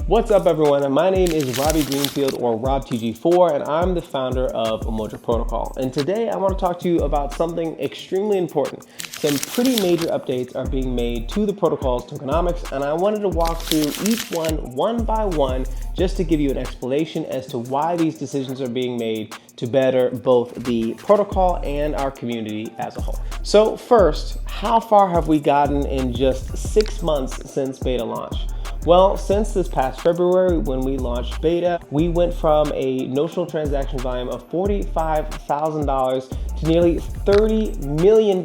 What's up everyone, my name is Robbie Greenfield or RobTG4 and I'm the founder of Umoja Protocol. And today I want to talk to you about something extremely important. Some pretty major updates are being made to the protocol's tokenomics and I wanted to walk through each one by one just to give you an explanation as to why these decisions are being made to better both the protocol and our community as a whole. So first, how far have we gotten in just 6 months since beta launch? Well, since this past February when we launched beta, we went from a notional transaction volume of $45,000 to nearly $30 million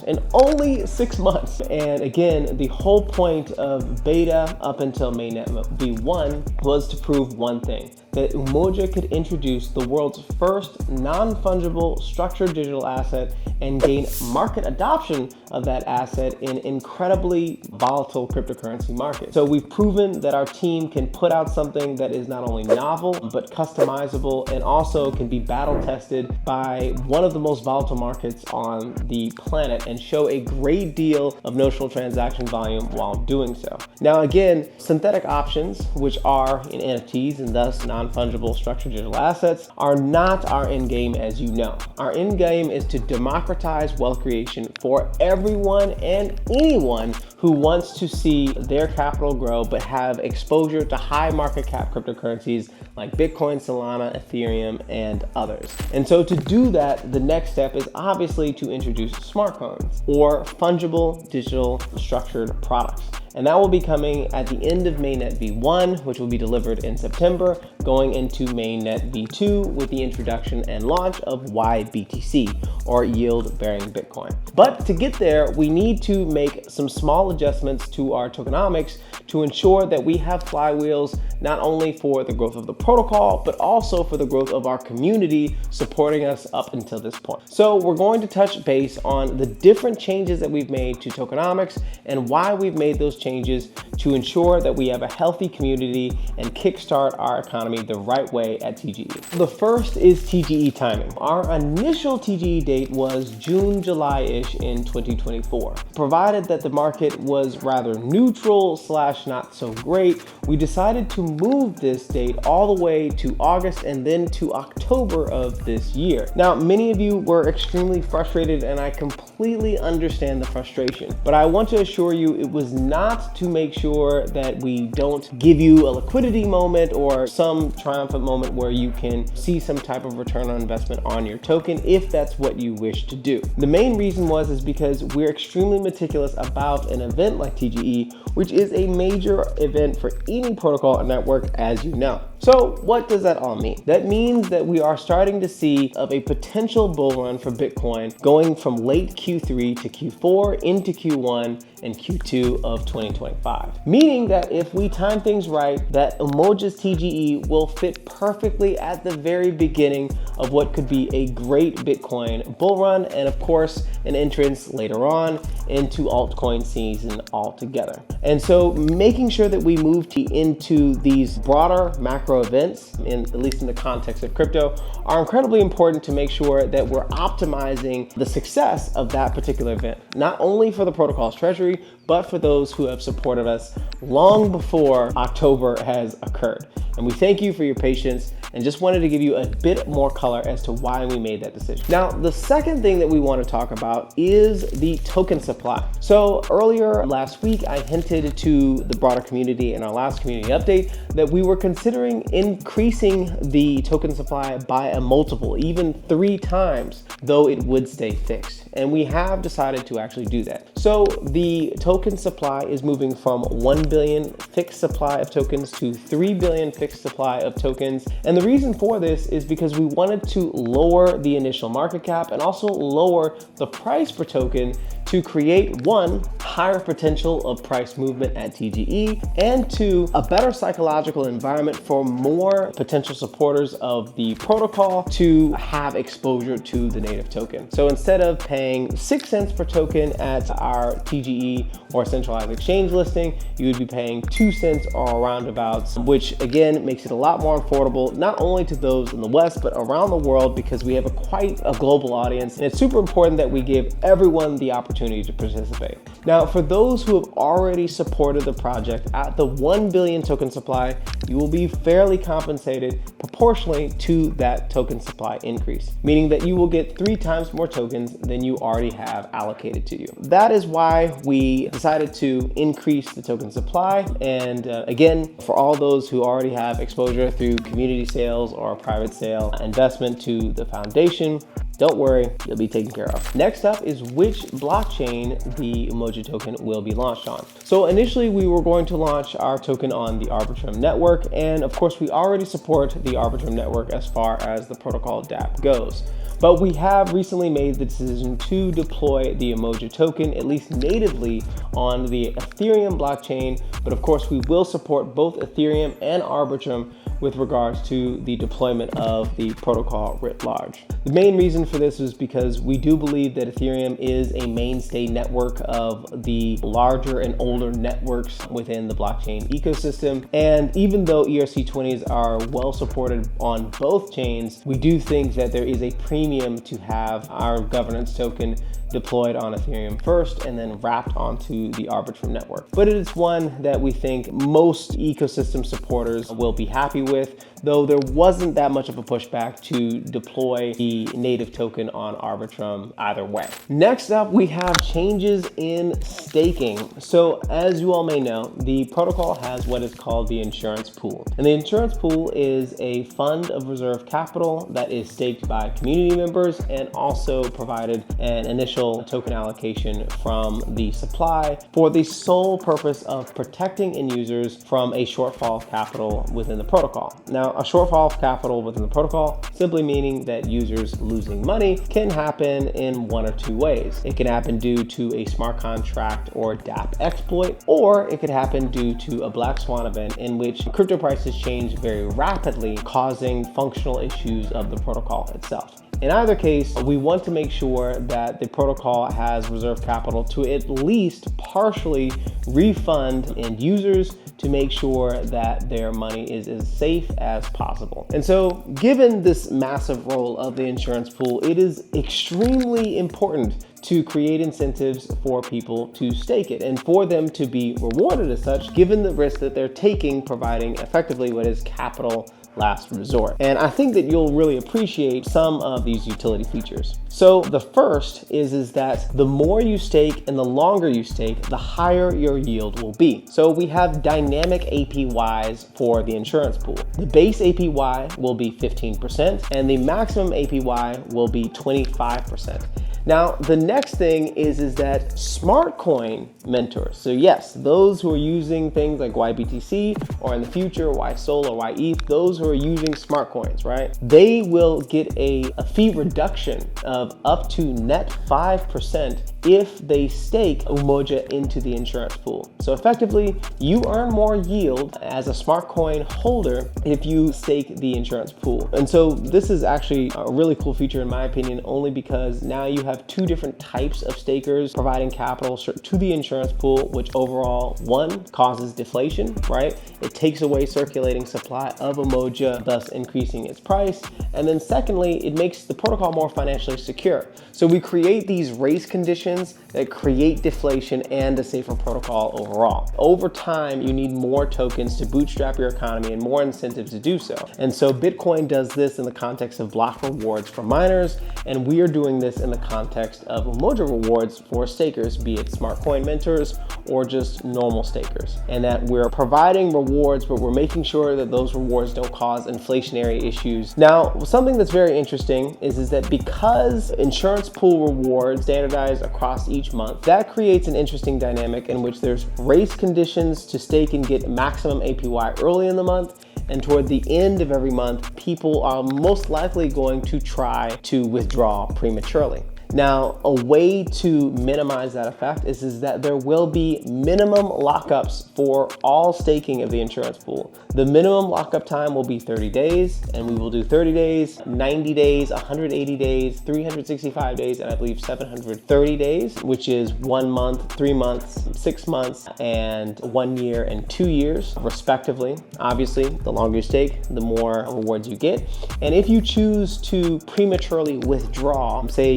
in only 6 months. And again, the whole point of beta up until mainnet v1 was to prove one thing, that Umoja could introduce the world's first non-fungible structured digital asset and gain market adoption of that asset in incredibly volatile cryptocurrency market. So we've proven that our team can put out something that is not only novel, but customizable and also can be battle tested by one of the most volatile markets on the planet and show a great deal of notional transaction volume while doing so. Now again, synthetic options, which are in NFTs and thus non-fungible structured digital assets, are not our end game as you know. Our end game is to democratize wealth creation for everyone and anyone who wants to see their capital grow but have exposure to high market cap cryptocurrencies like Bitcoin, Solana, Ethereum, and others. And so to do that, the next step is obviously to introduce smart coins or fungible digital structured products. And that will be coming at the end of mainnet v1, which will be delivered in September, going into mainnet v2 with the introduction and launch of YBTC, or yield bearing Bitcoin. But to get there, we need to make some small adjustments to our tokenomics to ensure that we have flywheels not only for the growth of the protocol, but also for the growth of our community supporting us up until this point. So we're going to touch base on the different changes that we've made to tokenomics and why we've made those changes to ensure that we have a healthy community and kickstart our economy the right way at TGE. The first is TGE timing. Our initial TGE date was June, July-ish in 2024. Provided that the market was rather neutral / not so great, we decided to move this date all the way to August and then to October of this year. Now, many of you were extremely frustrated and I completely understand the frustration, but I want to assure you it was not to make sure that we don't give you a liquidity moment or some triumphant moment where you can see some type of return on investment on your token if that's what you wish to do. The main reason is because we're extremely meticulous about an event like TGE, which is a major event for any protocol and network, as you know. So what does that all mean? That means that we are starting to see of a potential bull run for Bitcoin going from late Q3 to Q4 into Q1 and Q2 of 2025. Meaning that if we time things right, that Umoja's TGE will fit perfectly at the very beginning of what could be a great Bitcoin bull run and of course an entrance later on into altcoin season altogether. And so making sure that we move into these broader macro events, at least in the context of crypto, are incredibly important to make sure that we're optimizing the success of that particular event, not only for the protocol's treasury, but for those who have supported us long before October has occurred. And we thank you for your patience and just wanted to give you a bit more color as to why we made that decision. Now, the second thing that we want to talk about is the token supply. So earlier last week, I hinted to the broader community in our last community update that we were considering increasing the token supply by a multiple, even 3 times, though it would stay fixed. And we have decided to actually do that. So the token supply is moving from 1 billion fixed supply of tokens to 3 billion fixed supply of tokens. And the reason for this is because we wanted to lower the initial market cap and also lower the price per token to create 1, higher potential of price movement at TGE, and 2, a better psychological environment for more potential supporters of the protocol to have exposure to the native token. So instead of paying 6 cents per token at our TGE, or centralized exchange listing, you would be paying 2 cents or roundabouts, which again makes it a lot more affordable, not only to those in the West, but around the world, because we have quite a global audience. And it's super important that we give everyone the opportunity to participate. Now, for those who have already supported the project at the 1 billion token supply, you will be fairly compensated proportionally to that token supply increase, meaning that you will get 3 times more tokens than you already have allocated to you. That is why we decided to increase the token supply. And again, for all those who already have exposure through community sales or a private sale investment to the foundation, don't worry, you'll be taken care of. Next up is which blockchain the Umoja token will be launched on. So initially we were going to launch our token on the Arbitrum network, and of course we already support the Arbitrum network as far as the protocol DApp goes. But we have recently made the decision to deploy the Umoja token, at least natively, on the Ethereum blockchain. But of course we will support both Ethereum and Arbitrum with regards to the deployment of the protocol writ large. The main reason for this is because we do believe that Ethereum is a mainstay network of the larger and older networks within the blockchain ecosystem. And even though ERC20s are well supported on both chains, we do think that there is a premium to have our governance token deployed on Ethereum first and then wrapped onto the Arbitrum network. But it is one that we think most ecosystem supporters will be happy with, though there wasn't that much of a pushback to deploy the native token on Arbitrum either way. Next up, we have changes in staking. So as you all may know, the protocol has what is called the insurance pool. And the insurance pool is a fund of reserve capital that is staked by community members and also provided an initial token allocation from the supply for the sole purpose of protecting end users from a shortfall of capital within the protocol. Now, a shortfall of capital within the protocol simply meaning that users losing money can happen in one or two ways. It can happen due to a smart contract or DApp exploit, or it could happen due to a black swan event in which crypto prices change very rapidly, causing functional issues of the protocol itself. In either case, we want to make sure that the protocol has reserve capital to at least partially refund end users to make sure that their money is as safe as possible. And so, given this massive role of the insurance pool, it is extremely important to create incentives for people to stake it and for them to be rewarded as such, given the risk that they're taking, providing effectively what is capital last resort. And I think that you'll really appreciate some of these utility features. So the first is that the more you stake and the longer you stake, the higher your yield will be. So we have dynamic APYs for the insurance pool. The base APY will be 15% and the maximum APY will be 25%. Now, the next thing is that smartcoin mentors, so yes, those who are using things like YBTC or in the future YSOL or YETH, those who are using smart coins, right? They will get a fee reduction of up to net 5% if they stake Umoja into the insurance pool. So effectively, you earn more yield as a smart coin holder if you stake the insurance pool. And so this is actually a really cool feature in my opinion, only because now you have two different types of stakers providing capital to the insurance pool, which overall, one, causes deflation, right? It takes away circulating supply of Umoja, thus increasing its price. And then secondly, it makes the protocol more financially secure. So we create these race conditions that create deflation and a safer protocol overall. Over time, you need more tokens to bootstrap your economy and more incentives to do so. And so Bitcoin does this in the context of block rewards for miners, and we are doing this in the context of Umoja rewards for stakers, be it smart coin mentors or just normal stakers. And that we're providing rewards, but we're making sure that those rewards don't cause inflationary issues. Now, something that's very interesting is that because insurance pool rewards standardize across each month, that creates an interesting dynamic in which there's race conditions to stake and get maximum APY early in the month, and toward the end of every month, people are most likely going to try to withdraw prematurely. Now, a way to minimize that effect is that there will be minimum lockups for all staking of the insurance pool. The minimum lockup time will be 30 days, and we will do 30 days, 90 days, 180 days, 365 days, and I believe 730 days, which is 1 month, 3 months, 6 months, and 1 year and 2 years, respectively. Obviously, the longer you stake, the more rewards you get. And if you choose to prematurely withdraw, say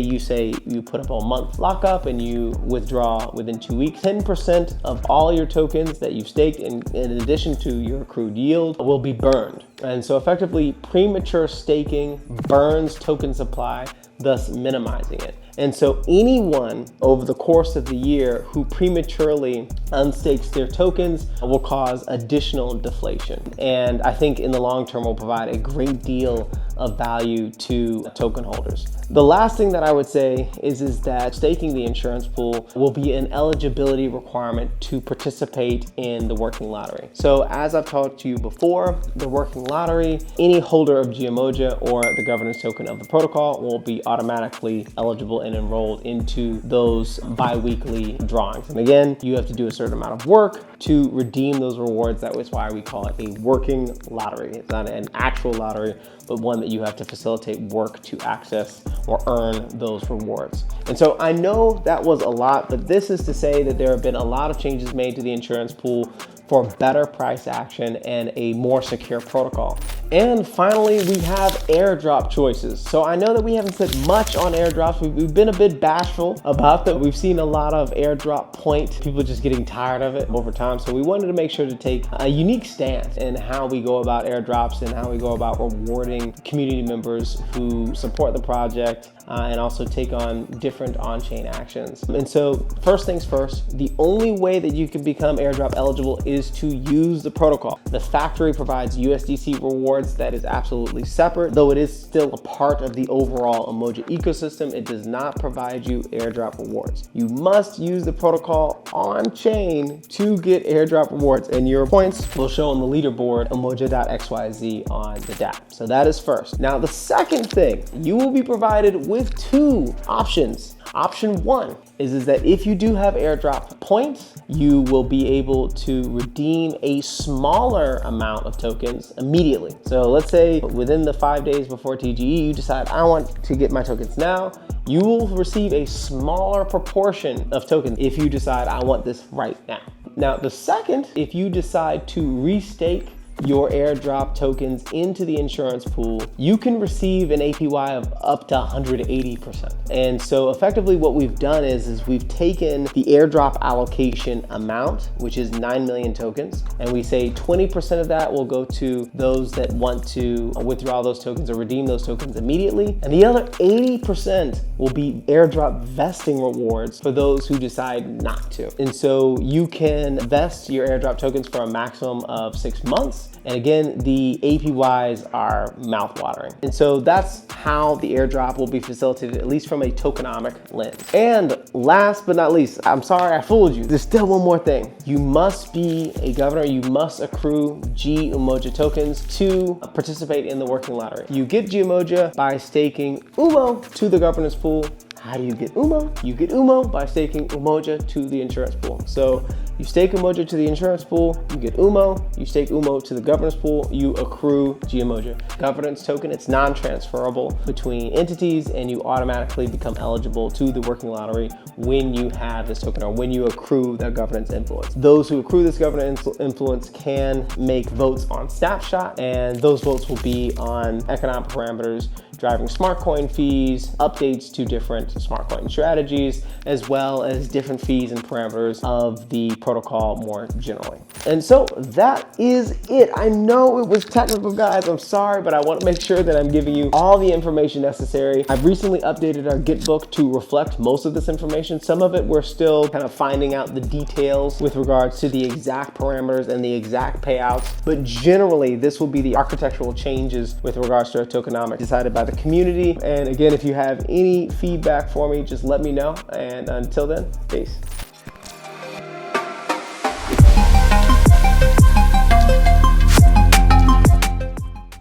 you put up a month lockup and you withdraw within 2 weeks, 10% of all your tokens that you've staked in addition to your accrued yield will be burned. And so effectively, premature staking burns token supply, thus minimizing it. And so anyone over the course of the year who prematurely unstakes their tokens will cause additional deflation. And I think in the long term will provide a great deal of value to token holders. The last thing that I would say is that staking the insurance pool will be an eligibility requirement to participate in the working lottery. So as I've talked to you before, the working lottery, any holder of Umoja or the governance token of the protocol will be automatically eligible and enrolled into those bi-weekly drawings. And again, you have to do a certain amount of work to redeem those rewards. That is why we call it a working lottery. It's not an actual lottery, but one that you have to facilitate work to access or earn those rewards. And so I know that was a lot, but this is to say that there have been a lot of changes made to the insurance pool for better price action and a more secure protocol. And finally, we have airdrop choices. So I know that we haven't said much on airdrops. We've been a bit bashful about that. We've seen a lot of airdrop point, people just getting tired of it over time. So we wanted to make sure to take a unique stance in how we go about airdrops and how we go about rewarding community members who support the project and also take on different on-chain actions. And so first things first, the only way that you can become airdrop eligible is to use the protocol. The factory provides USDC rewards that is absolutely separate, though it is still a part of the overall Umoja ecosystem. It does not provide you airdrop rewards. You must use the protocol on-chain to get airdrop rewards, and your points will show on the leaderboard umoja.xyz on the DApp. So that is first. Now the second thing, you will be provided with two options. Option one is that if you do have airdrop points, you will be able to redeem a smaller amount of tokens immediately. So let's say within the 5 days before TGE, you decide, I want to get my tokens now. You will receive a smaller proportion of tokens if you decide, I want this right now. Now, the second, if you decide to restake your airdrop tokens into the insurance pool, you can receive an APY of up to 180%. And so effectively what we've done is we've taken the airdrop allocation amount, which is 9 million tokens, and we say 20% of that will go to those that want to withdraw those tokens or redeem those tokens immediately. And the other 80% will be airdrop vesting rewards for those who decide not to. And so you can vest your airdrop tokens for a maximum of 6 months. And again, the APYs are mouth-watering. And so that's how the airdrop will be facilitated, at least from a tokenomic lens. And last but not least, I'm sorry I fooled you. There's still one more thing. You must be a governor. You must accrue G Umoja tokens to participate in the working lottery. You get G Umoja by staking UMO to the governance pool. How do you get UMO? You get UMO by staking Umoja to the insurance pool. So you stake Umoja to the insurance pool, you get UMO, you stake UMO to the governance pool, you accrue G Umoja. Governance token, it's non-transferable between entities, and you automatically become eligible to the working lottery when you have this token or when you accrue that governance influence. Those who accrue this governance influence can make votes on Snapshot, and those votes will be on economic parameters driving smartcoin fees, updates to different smartcoin strategies, as well as different fees and parameters of the protocol more generally. And so that is it. I know it was technical, guys. I'm sorry, but I want to make sure that I'm giving you all the information necessary. I've recently updated our Gitbook to reflect most of this information. Some of it we're still kind of finding out the details with regards to the exact parameters and the exact payouts, but generally this will be the architectural changes with regards to our tokenomics decided by the community. And again, if you have any feedback for me, just let me know. And until then, peace.